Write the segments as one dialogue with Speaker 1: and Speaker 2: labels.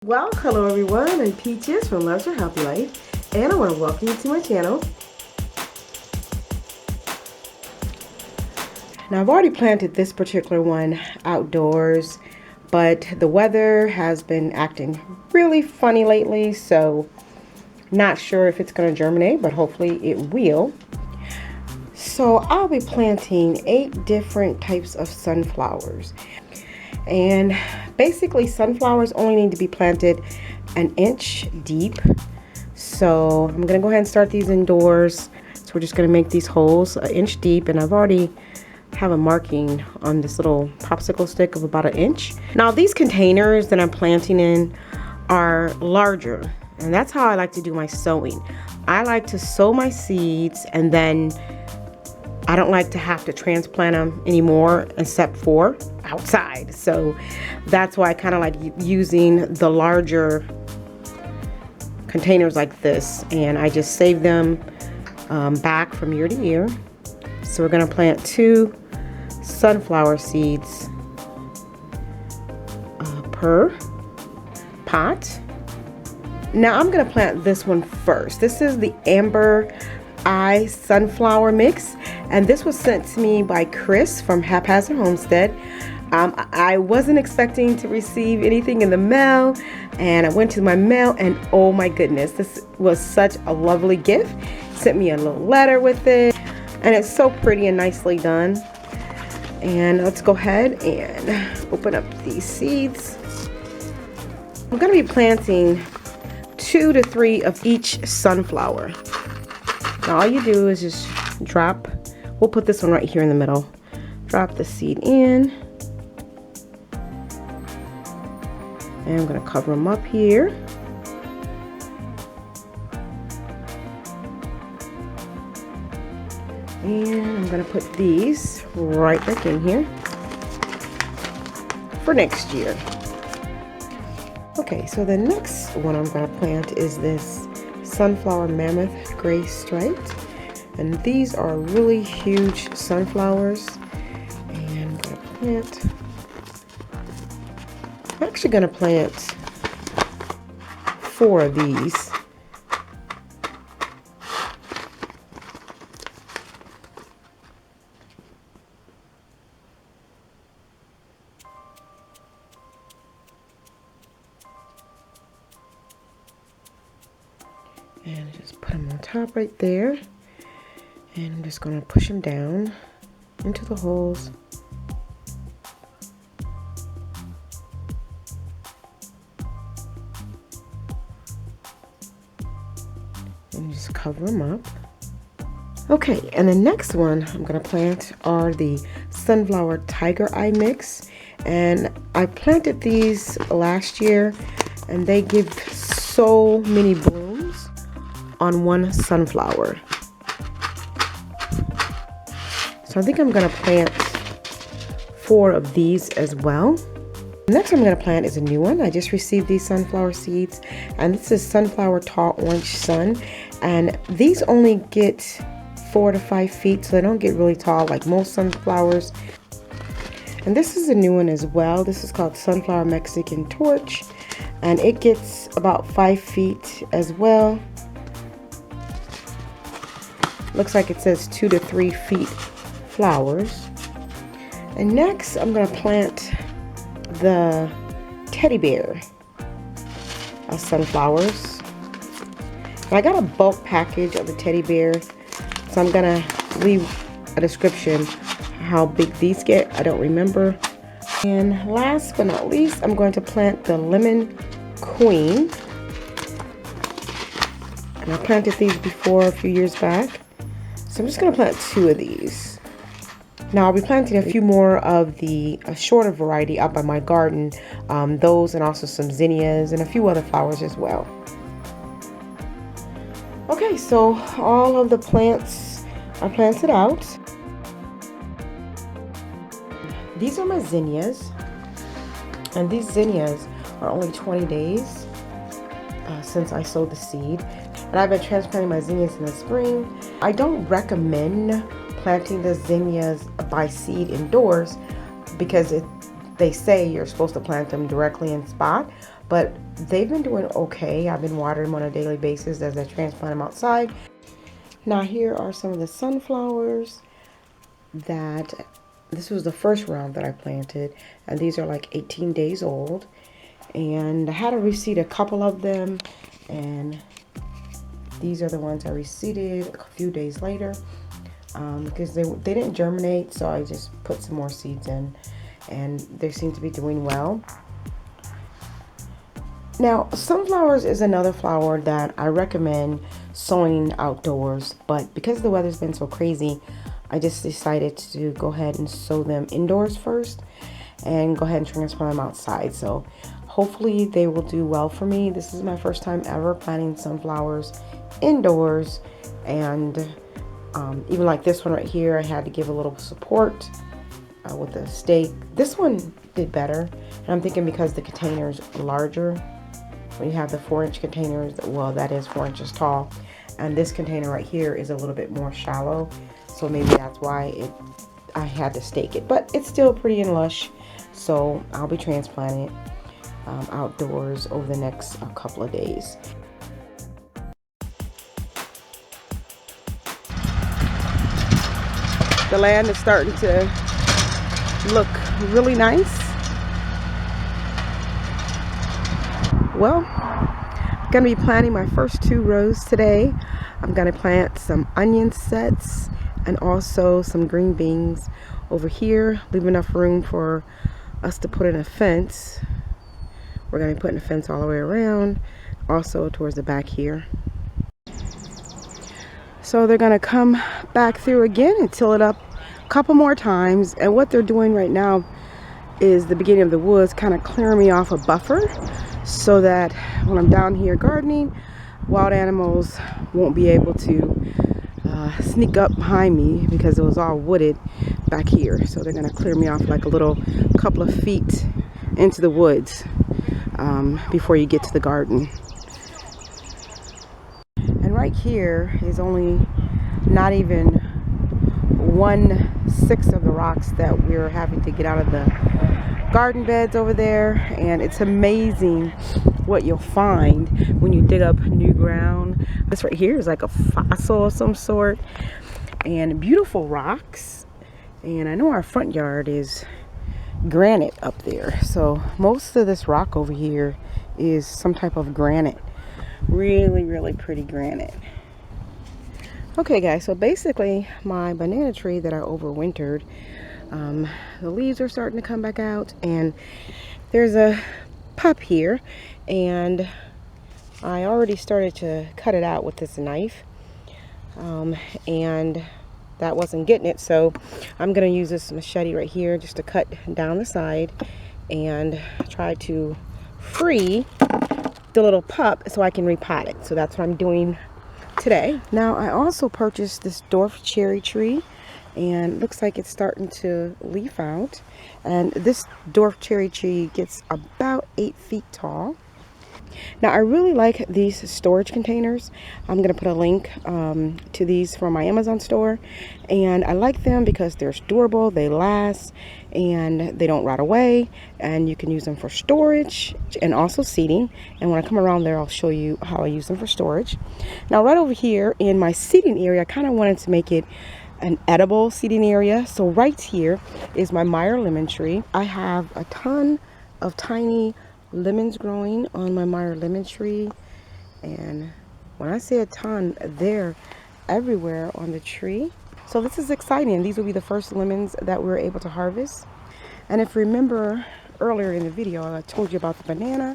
Speaker 1: Well, hello everyone, I'm Peaches from Loves Your Healthy Life, and I want to welcome you to my channel. Now I've already planted this particular one outdoors, but the weather has been acting really funny lately, so not sure if it's going to germinate, but hopefully it will. So I'll be planting 8 different types of sunflowers. And basically sunflowers only need to be planted an inch deep. So I'm gonna go ahead and start these indoors. So we're just gonna make these holes an inch deep, and I've already have a marking on this little popsicle stick of about an inch. Now these containers that I'm planting in are larger, and that's how I like to do my sowing. I like to sow my seeds, and then I don't like to have to transplant them anymore except for outside. So that's why I kind of like using the larger containers like this, and I just save them back from year to year. So we're going to plant 2 sunflower seeds per pot. Now I'm going to plant this one first. This is the Amber Eye Sunflower Mix, and this was sent to me by Chris from Haphazard Homestead. I wasn't expecting to receive anything in the mail, and I went to my mail, and oh my goodness, this was such a lovely gift. Sent me a little letter with it, and it's so pretty and nicely done. And let's go ahead and open up these seeds. I'm going to be planting 2 to 3 of each sunflower. Now all you do is just drop, we'll put this one right here in the middle. Drop the seed in. And I'm going to cover them up here. And I'm going to put these right back in here for next year. Okay, so the next one I'm going to plant is this Sunflower Mammoth Gray Striped, and these are really huge sunflowers. And I'm going to plant, I'm actually going to plant 4 of these. And just put them on top right there. And I'm just going to push them down into the holes. And just cover them up. Okay, and the next one I'm going to plant are the Sunflower Tiger Eye Mix. And I planted these last year, and they give so many blooms on one sunflower. So I think I'm going to plant 4 of these as well. The next one I'm going to plant is a new one. I just received these sunflower seeds, and this is Sunflower Tall Orange Sun, and these only get 4 to 5 feet, so they don't get really tall like most sunflowers. And this is a new one as well. This is called Sunflower Mexican Torch, and it gets about 5 feet as well. Looks like it says 2 to 3 feet flowers. And next I'm going to plant the teddy bear sunflowers. And I got a bulk package of the teddy bear, so I'm going to leave a description how big these get. I don't remember. And last but not least, I'm going to plant the Lemon Queen. And I planted these before a few years back. So I'm just going to plant 2 of these. Now I'll be planting a few more of the shorter variety out by my garden. Those, and also some zinnias and a few other flowers as well. Okay, so all of the plants are planted out. These are my zinnias. And these zinnias are only 20 days since I sowed the seed. And I've been transplanting my zinnias in the spring. I don't recommend planting the zinnias by seed indoors because they say you're supposed to plant them directly in spot, but they've been doing okay. I've been watering them on a daily basis as I transplant them outside. Now here are some of the sunflowers that this was the first round that I planted, and these are like 18 days old. And I had to reseed a couple of them, and these are the ones I reseeded a few days later because they didn't germinate, so I just put some more seeds in, and they seem to be doing well. Now, sunflowers is another flower that I recommend sowing outdoors, but because the weather's been so crazy, I just decided to go ahead and sow them indoors first and go ahead and transplant them outside. So hopefully they will do well for me. This is my first time ever planting sunflowers indoors, and even like this one right here, I had to give a little support with a stake. This one did better, and I'm thinking because the container's larger. When you have the 4-inch containers, well, that is 4 inches tall, and this container right here is a little bit more shallow, so maybe that's why I had to stake it, but it's still pretty and lush. So I'll be transplanting it outdoors over the next couple of days. The land is starting to look really nice. Well, I'm gonna be planting my first 2 rows today. I'm gonna plant some onion sets and also some green beans over here. Leave enough room for us to put in a fence. We're gonna be putting a fence all the way around, also towards the back here. So they're gonna come back through again and till it up a couple more times. And what they're doing right now is the beginning of the woods, kind of clearing me off a buffer, so that when I'm down here gardening, wild animals won't be able to sneak up behind me because it was all wooded back here. So they're gonna clear me off like a little couple of feet into the woods before you get to the garden. And right here is only not even 1/6 of the rocks that we're having to get out of the garden beds over there, and it's amazing what you'll find when you dig up new ground. This right here is like a fossil of some sort, and beautiful rocks. And I know our front yard is granite up there, so most of this rock over here is some type of granite. Really pretty granite. Okay guys, so basically my banana tree that I overwintered, the leaves are starting to come back out, and there's a pup here, and I already started to cut it out with this knife, and that wasn't getting it, so I'm gonna use this machete right here just to cut down the side and try to free the little pup so I can repot it. So that's what I'm doing today. Now I also purchased this dwarf cherry tree, and it looks like it's starting to leaf out, and this dwarf cherry tree gets about 8 feet tall. Now I really like these storage containers. I'm gonna put a link to these from my Amazon store, and I like them because they're durable, they last, and they don't rot away, and you can use them for storage and also seating. And when I come around there, I'll show you how I use them for storage. Now right over here in my seating area, I kind of wanted to make it an edible seating area. So right here is my Meyer lemon tree. I have a ton of tiny lemons growing on my Meyer lemon tree, and when I say a ton, they're everywhere on the tree. So this is exciting. These will be the first lemons that we're able to harvest. And if you remember earlier in the video, I told you about the banana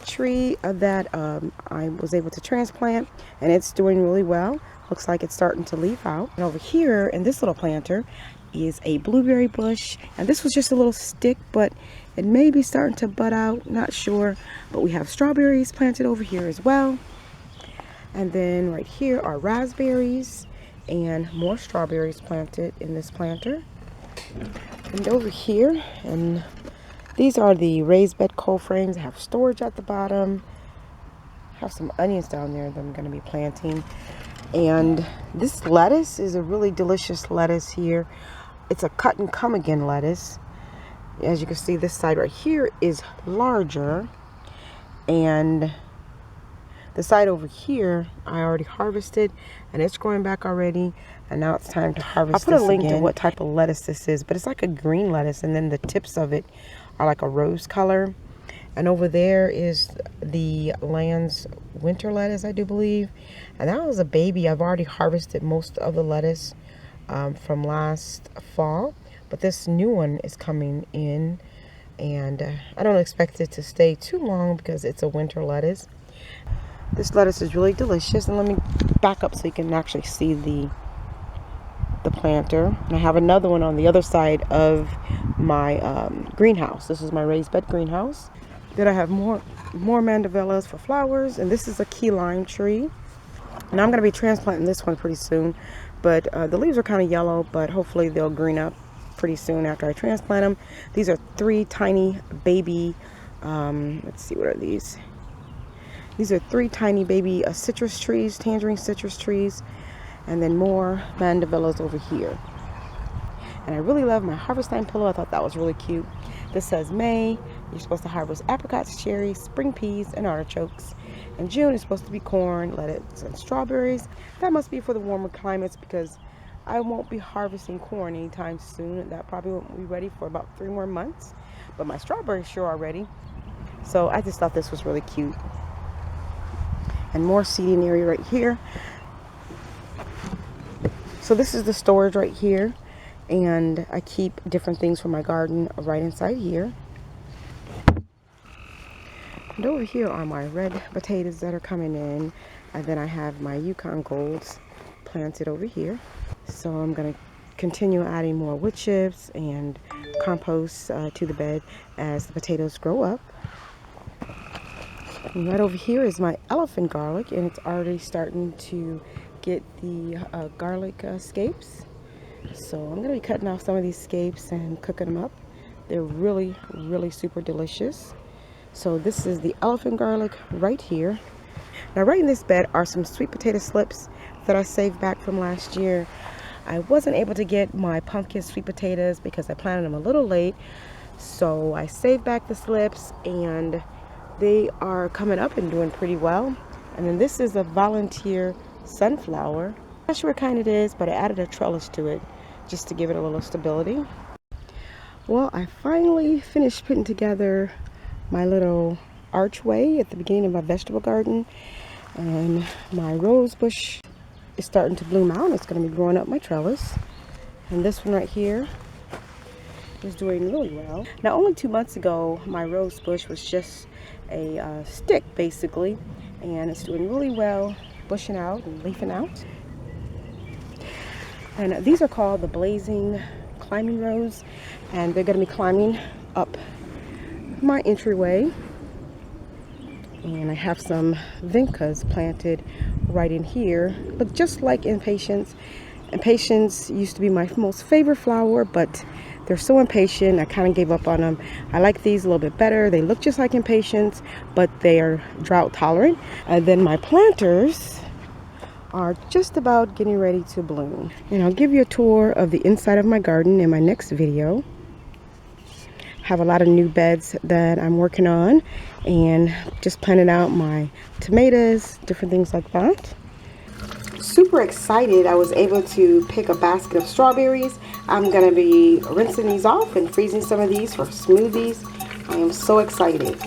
Speaker 1: tree that I was able to transplant, and it's doing really well. Looks like it's starting to leaf out. And over here in this little planter is a blueberry bush, and this was just a little stick, but it may be starting to bud out, not sure. But we have strawberries planted over here as well, and then right here are raspberries and more strawberries planted in this planter. And over here, and these are the raised bed cold frames. I have storage at the bottom. I have some onions down there that I'm going to be planting. And this lettuce is a really delicious lettuce here. It's a cut and come again lettuce. As you can see, this side right here is larger, And the side over here, I already harvested, and it's growing back already. And now it's time to harvest. I'll put a link to what type of lettuce this is, but it's like a green lettuce, and then the tips of it are like a rose color. And over there is the Land's winter lettuce, I do believe. And that was a baby. I've already harvested most of the lettuce from last fall, but this new one is coming in, and I don't expect it to stay too long because it's a winter lettuce. This lettuce is really delicious, and let me back up so you can actually see the planter. And I have another one on the other side of my greenhouse. This is my raised bed greenhouse. Then I have more mandevillas for flowers, and this is a key lime tree. And I'm going to be transplanting this one pretty soon, but the leaves are kind of yellow, but hopefully they'll green up pretty soon after I transplant them. These are 3 tiny baby, let's see, what are these? These are 3 tiny baby citrus trees, tangerine citrus trees, and then more mandevillas over here. And I really love my harvest time pillow. I thought that was really cute. This says May, you're supposed to harvest apricots, cherries, spring peas, and artichokes. And June is supposed to be corn, lettuce, and strawberries. That must be for the warmer climates because I won't be harvesting corn anytime soon. That probably won't be ready for about 3 more months. But my strawberries sure are ready. So I just thought this was really cute. And more seeding area right here. So this is the storage right here, and I keep different things for my garden right inside here. And over here are my red potatoes that are coming in, and then I have my Yukon Golds planted over here. So I'm going to continue adding more wood chips and compost to the bed as the potatoes grow up. And right over here is my elephant garlic, and it's already starting to get the garlic scapes. So I'm going to be cutting off some of these scapes and cooking them up. They're really, really super delicious. So this is the elephant garlic right here. Now right in this bed are some sweet potato slips that I saved back from last year. I wasn't able to get my pumpkin sweet potatoes because I planted them a little late. So I saved back the slips, and they are coming up and doing pretty well. And then this is a volunteer sunflower. Not sure what kind it is, but I added a trellis to it just to give it a little stability. Well, I finally finished putting together my little archway at the beginning of my vegetable garden, and my rose bush is starting to bloom out. It's going to be growing up my trellis, and this one right here is doing really well. Now, only 2 months ago, my rose bush was just a stick basically, and it's doing really well, bushing out and leafing out. And these are called the blazing climbing rose, and they're going to be climbing up my entryway. And I have some vincas planted right in here, but just like impatiens. Impatiens used to be my most favorite flower, but they're so impatient, I kind of gave up on them. I like these a little bit better. They look just like impatiens, but they are drought tolerant. And then my planters are just about getting ready to bloom. And I'll give you a tour of the inside of my garden in my next video. Have a lot of new beds that I'm working on, and just planting out my tomatoes, different things like that. Super excited I was able to pick a basket of strawberries. I'm going to be rinsing these off and freezing some of these for smoothies. I am so excited.